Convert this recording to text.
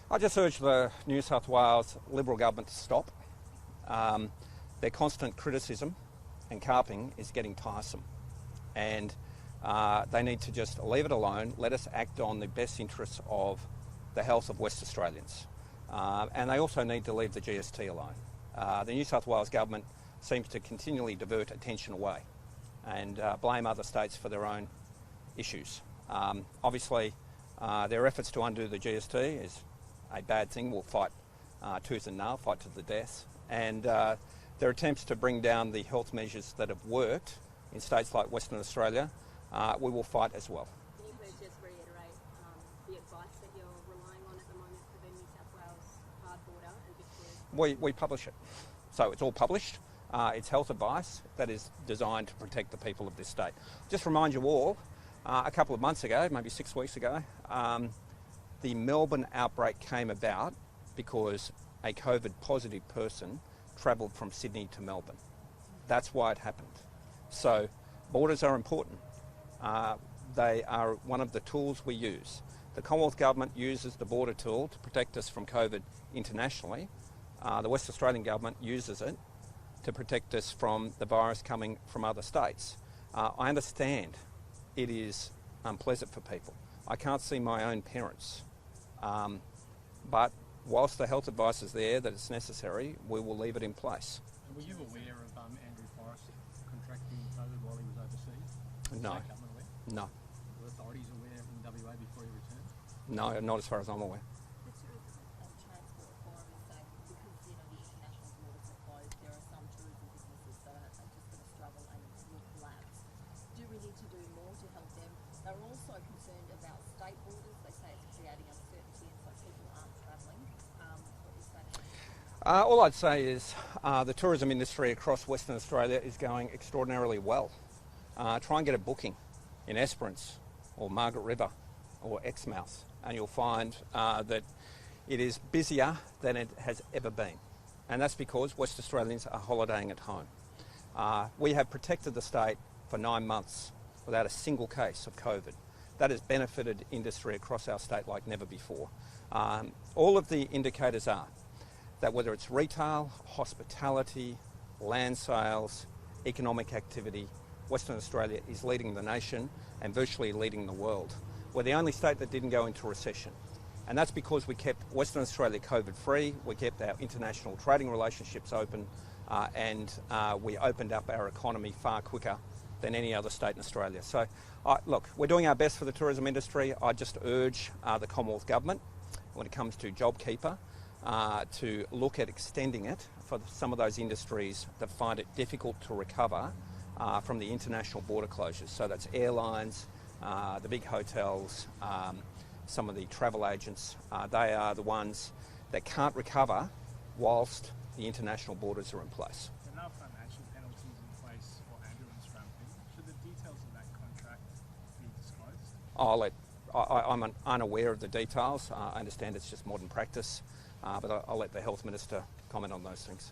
I just urge the New South Wales Liberal government to stop. Their constant criticism and carping is getting tiresome, and they need to just leave it alone. Let us act on the best interests of the health of West Australians. And they also need to leave the GST alone. The New South Wales government seems to continually divert attention away and blame other states for their own issues. Obviously, their efforts to undo the GST is a bad thing. We'll fight tooth and nail, fight to the death. And their attempts to bring down the health measures that have worked in states like Western Australia, we will fight as well. Can you please just reiterate the advice that you're relying on at the moment for the New South Wales hard border and Victoria? We publish it. So it's all published. It's health advice that is designed to protect the people of this state. Just remind you all, a couple of months ago, maybe 6 weeks ago, the Melbourne outbreak came about because a COVID positive person travelled from Sydney to Melbourne. That's why it happened. So borders are important. They are one of the tools we use. The Commonwealth Government uses the border tool to protect us from COVID internationally. The West Australian Government uses it to protect us from the virus coming from other states. I understand it is unpleasant for people. I can't see my own parents. But whilst the health advice is there that it's necessary, we will leave it in place. Were you aware of Andrew Forrest contracting COVID while he was overseas? No. No. Were authorities aware in WA before he returned? No, not as far as I'm aware. The Tourism and Transport Forum is saying because the international borders are closed, there are some tourism businesses that are just going to struggle and will collapse. Do we need to do more to help them? They're also concerned about state borders. They say it's creating uncertainty and so people aren't travelling. What is that? All I'd say is the tourism industry across Western Australia is going extraordinarily well. Try and get a booking in Esperance or Margaret River or Exmouth and you'll find that it is busier than it has ever been. And that's because West Australians are holidaying at home. We have protected the state for 9 months without a single case of COVID. That has benefited industry across our state like never before. All of the indicators are that whether it's retail, hospitality, land sales, economic activity, Western Australia is leading the nation and virtually leading the world. We're the only state that didn't go into recession. And that's because we kept Western Australia COVID-free, we kept our international trading relationships open, and we opened up our economy far quicker than any other state in Australia. So, look, we're doing our best for the tourism industry. I just urge the Commonwealth Government, when it comes to JobKeeper, to look at extending it for some of those industries that find it difficult to recover from the international border closures. So that's airlines, the big hotels, some of the travel agents. They are the ones that can't recover whilst the international borders are in place. There are now financial penalties in place for ambulance ramping. Should the details of that contract be disclosed? I'm unaware of the details. I understand it's just modern practice, but I'll let the Health Minister comment on those things.